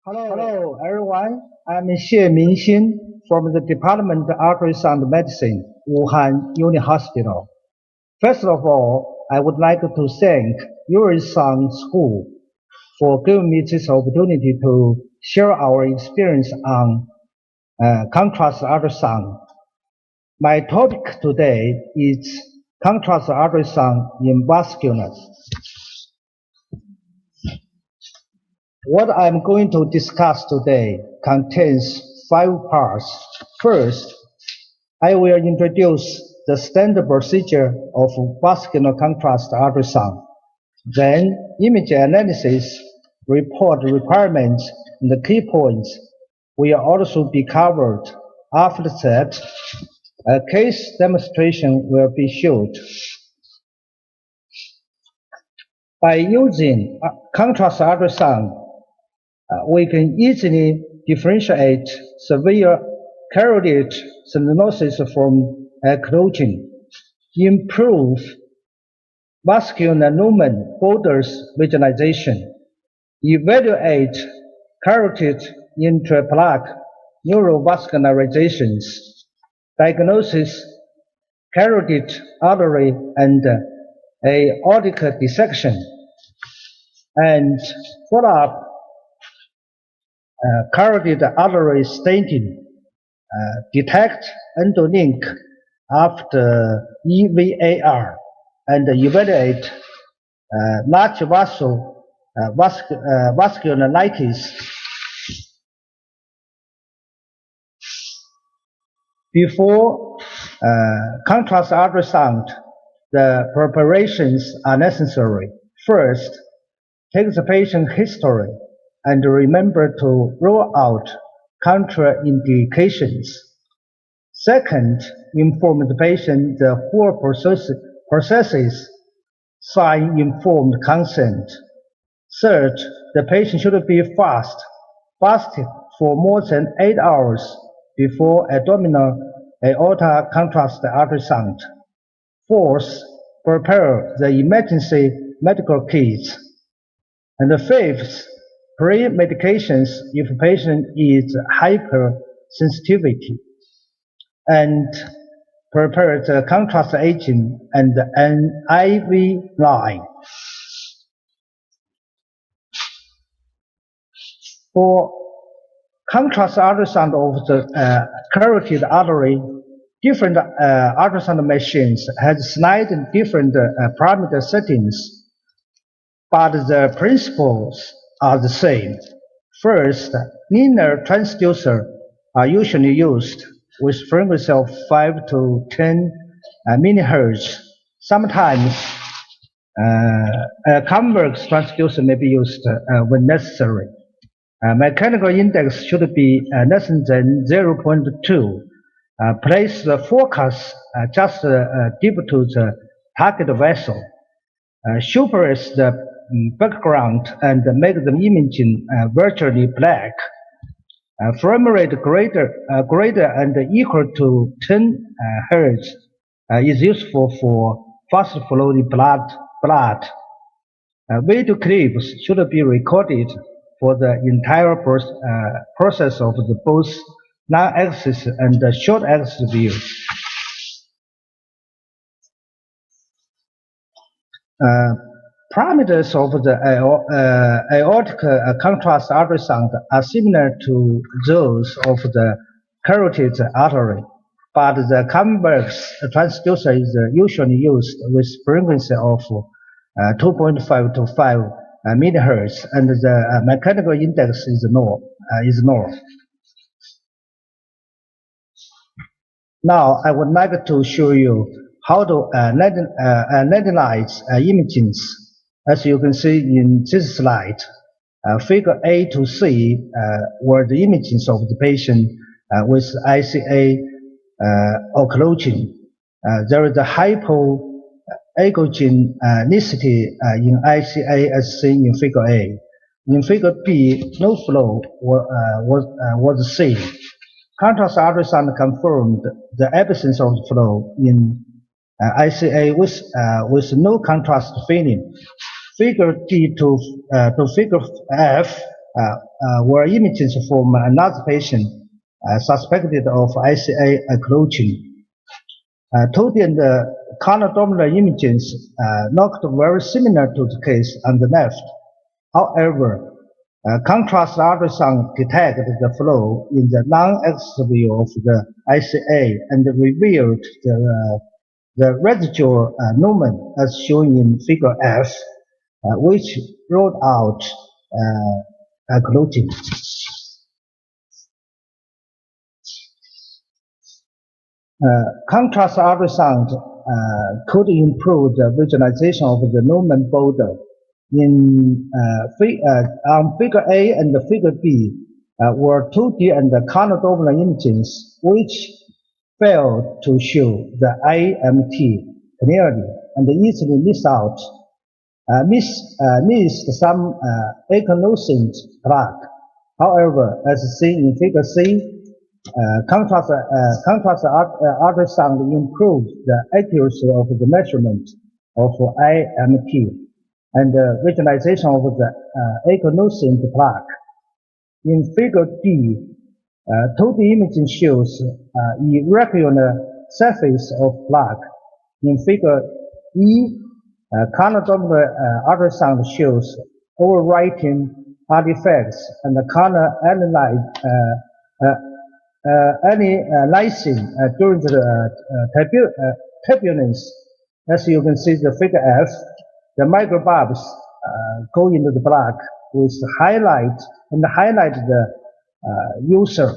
Hello everyone. I'm Xie Mingxin from the Department of Artery and Medicine, Wuhan Uni Hospital. First of all, I would like to thank Yurisang School for giving me this opportunity to share our experience on contrast ultrasound. My topic today is contrast ultrasound in vascular. What I'm going to discuss today contains 5 parts. First, I will introduce the standard procedure of vascular contrast ultrasound. Then, image analysis, report requirements, and the key points will also be covered. After that, a case demonstration will be shown. By using contrast ultrasound, we can easily differentiate severe carotid stenosis from occlusion, improve vascular lumen borders visualization, evaluate carotid intraplaque neovascularizations, diagnosis carotid artery and aortic dissection, and follow up carotid artery stenting, detect endolink after EVAR, and evaluate large vessel vasculitis. Before contrast ultrasound, the preparations are necessary. First, take the patient history and remember to rule out contraindications. Second, inform the patient the whole processes, sign informed consent. Third, the patient should be fasted for more than 8 hours before abdominal aorta contrast ultrasound. Fourth, prepare the emergency medical kits. And the fifth, pre-medications if patient is hypersensitivity, and prepare the contrast agent and an IV line. For contrast ultrasound of the carotid artery, different ultrasound machines have slightly different parameter settings, but the principles are the same. First, linear transducer are usually used with frequency of 5 to 10 MHz. Sometimes a convex transducer may be used when necessary. Mechanical index should be less than 0.2. Place the focus just deep to the target vessel. Suppress the background and make the imaging virtually black. Frame rate greater and equal to 10 Hz is useful for fast flowing blood. Video clips should be recorded for the entire process of the both long-axis and short-axis view. Parameters of the aortic contrast ultrasound are similar to those of the carotid artery, but the convex transducer is usually used with frequency of 2.5 to 5 MHz, and the mechanical index is low. Now I would like to show you how to analyze images. As you can see in this slide, figure A to C were the images of the patient with ICA occlusion. There is a hypoagogenicity in ICA as seen in figure A. In figure B, no flow was seen. Contrast ultrasound confirmed the absence of flow in ICA with no contrast feeling. Figure D to figure F were imaging from another patient suspected of ICA occlusion. 2D and conodominal imagings looked very similar to the case on the left. However, contrast ultrasound detected the flow in the long-axis view of the ICA and revealed the residual lumen as shown in figure F, which ruled out occlusion. Contrast ultrasound could improve the visualization of the lumen border. On figure A and figure B were 2D and conodominal imagings which failed to show the AMT clearly and easily missed some aconocent plaque. However, as seen in figure C, contrast ultrasound improved the accuracy of the measurement of AMT and visualization of the aconocent plaque. In figure D, 2D imaging shows irregular surface of plaque. In figure E, conodominal ultrasound shows overwriting artifacts and color analyzing during the turbulence. As you can see the figure F, the microbulbs go into the plaque with highlight the user.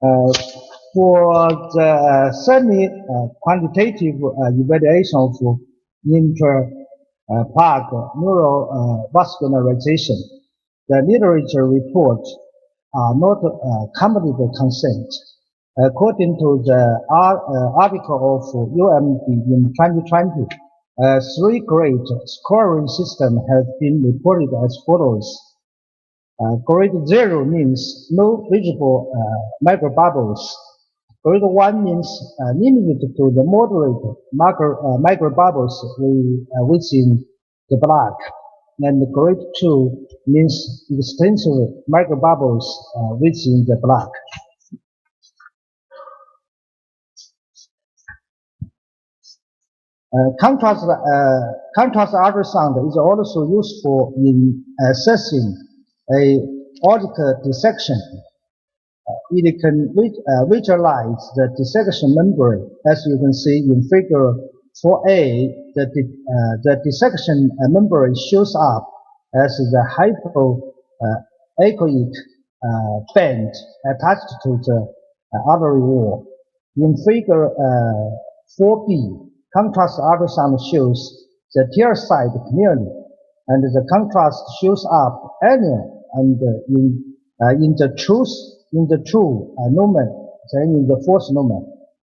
For the semi-quantitative evaluation of intraplaque neurovascularization, the literature reports are not commonly consent. According to the article of UMD in 2020, 3-grade scoring system have been reported as follows. Grade 0 means no visible microbubbles. Grade 1 means limited to the moderate microbubbles within the plaque. And grade 2 means extensive microbubbles within the plaque. Contrast ultrasound is also useful in assessing aortic dissection. It can visualize the dissection membrane. As you can see in figure 4A, the dissection membrane shows up as the hypoechoic band attached to the artery wall. In figure 4B, contrast ultrasound shows the tear side clearly, and the contrast shows up earlier and in the true lumen than in the false lumen.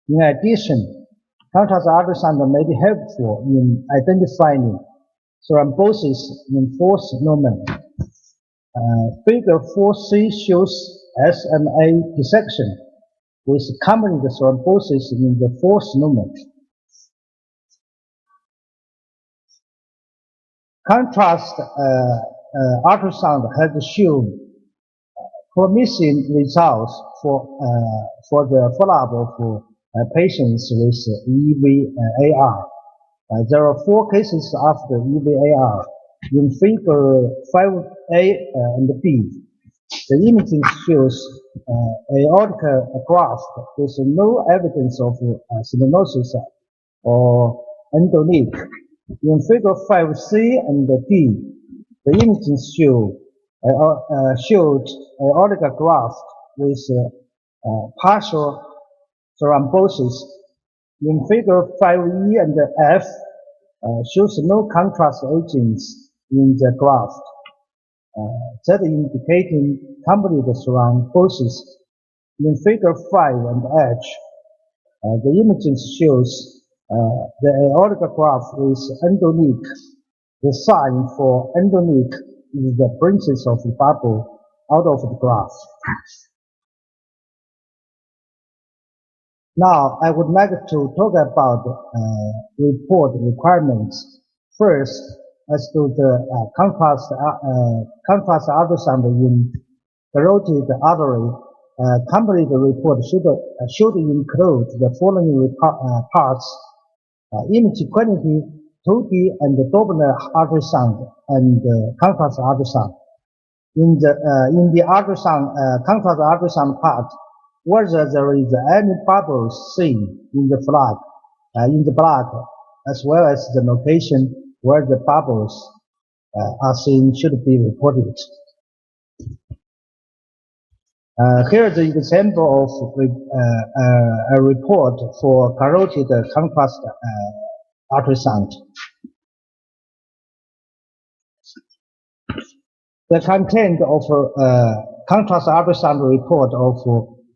In addition, contrast ultrasound may be helpful in identifying thrombosis in false lumen. Figure 4C shows SMA dissection with common thrombosis in the false lumen. Contrast ultrasound has shown promising results for the follow-up of patients with EVAR. There are 4 cases after EVAR. In figure 5A and B, the imaging shows aortic graft with no evidence of stenosis or endoleak. In figure 5C and D, the imaging showed aortic graft with partial thrombosis. In figure 5E and F, shows no contrast agents in the graft, that indicating complete thrombosis. In figure 5 and H, the imaging shows the aortic graft with endoleak. The sign for endoleak is the branches of the bubble out of the graft. Now, I would like to talk about report requirements. First, as to the contrast ultrasound in carotid artery, complete report should include the following parts: image quality, 2D and Doppler ultrasound, and contrast ultrasound. In the ultrasound, contrast ultrasound part, whether there is any bubbles seen in the blood, as well as the location where the bubbles are seen should be reported. Here is an example of a report for carotid contrast ultrasound. The content of contrast ultrasound report of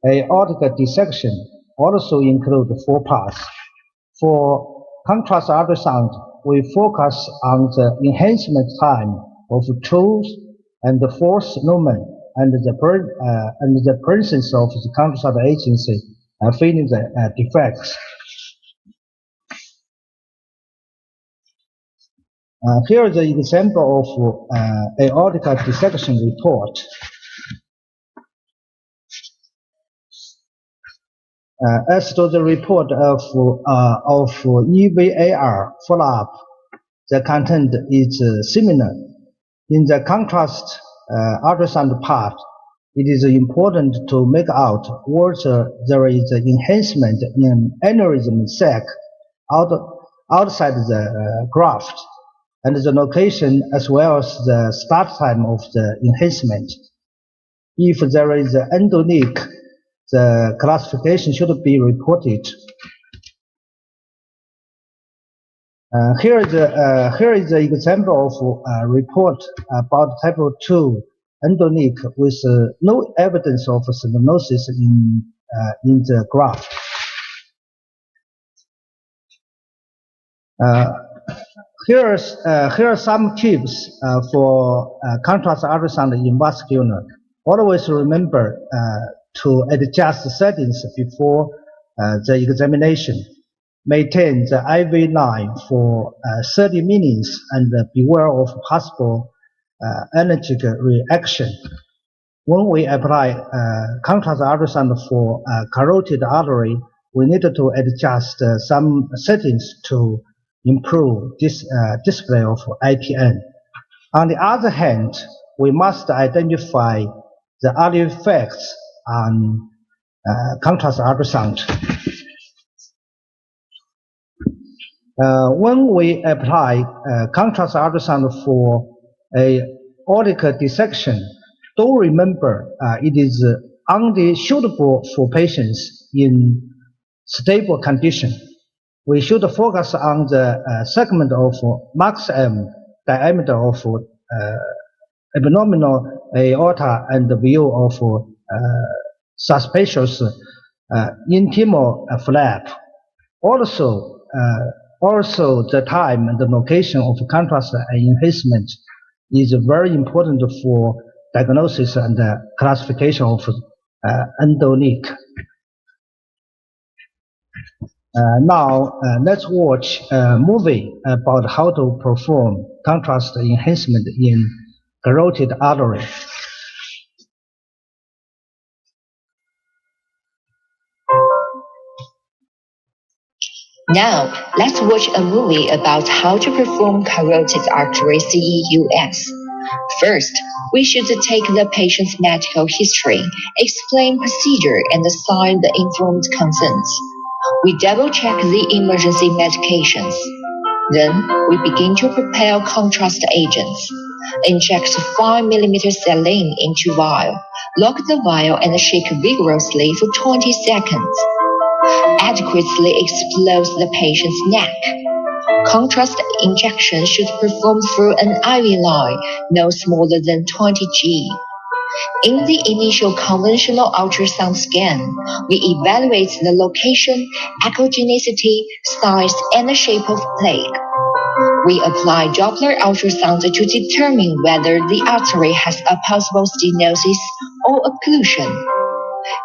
aortic dissection also include 4 parts. For contrast ultrasound, we focus on the enhancement time of truth and the false lumen and the presence of the contrast agency filling the defects. Here is an example of aortic dissection report. As to the report of EVAR follow-up, the content is similar. In the contrast ultrasound part, it is important to make out whether there is an enhancement in aneurysm sac outside the graft, and the location as well as the start time of the enhancement. If there is an endoleak, the classification should be reported. Here is the example of a report about type 2 endoleak with no evidence of stenosis in the graft. Here are some tips for contrast ultrasound in vascular. Always remember to adjust the settings before the examination. Maintain the IV line for 30 minutes and beware of possible allergic reaction. When we apply contrast ultrasound for carotid artery, we need to adjust some settings to improve this display of IPN. On the other hand, we must identify the early effects on contrast ultrasound. When we apply contrast ultrasound for aortic dissection, do remember it is only suitable for patients in stable condition. We should focus on the segment of maximum diameter of abdominal aorta and the view of suspicious intimal flap. Also, the time and the location of contrast enhancement is very important for diagnosis and classification of endoleak. Now, let's watch a movie about how to perform contrast enhancement in carotid artery. Now, let's watch a movie about how to perform carotid artery CEUS. First, we should take the patient's medical history, explain procedure, and sign the informed consent. We double-check the emergency medications. Then, we begin to prepare contrast agents. Inject 5 mm saline into vial. Lock the vial and shake vigorously for 20 seconds. Adequately expose the patient's neck. Contrast injection should perform through an IV line no smaller than 20 G. In the initial conventional ultrasound scan, we evaluate the location, echogenicity, size, and the shape of plaque. We apply Doppler ultrasound to determine whether the artery has a possible stenosis or occlusion.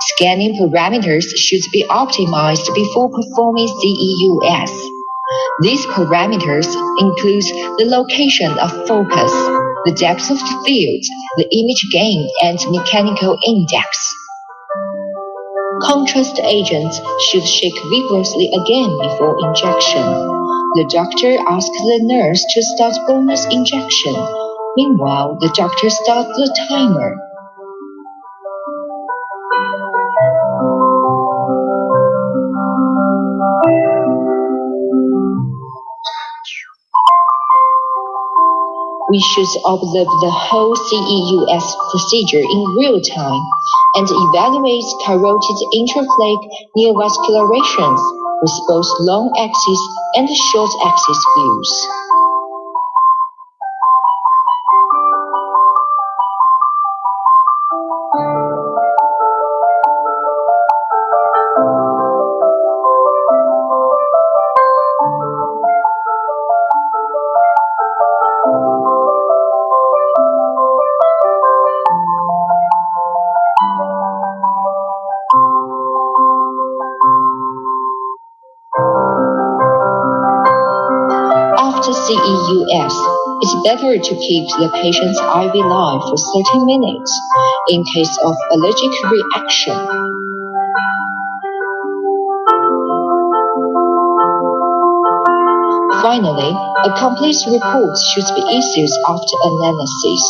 Scanning parameters should be optimized before performing CEUS. These parameters include the location of focus, the depth of the field, the image gain, and mechanical index. Contrast agents should shake vigorously again before injection. The doctor asks the nurse to start bonus injection. Meanwhile, the doctor starts the timer. We should observe the whole CEUS procedure in real time and evaluate carotid intraplaque neovascularizations with both long axis and short axis views. After CEUS, it's better to keep the patient's IV line for 30 minutes in case of allergic reaction. Finally, a complete report should be issued after analysis.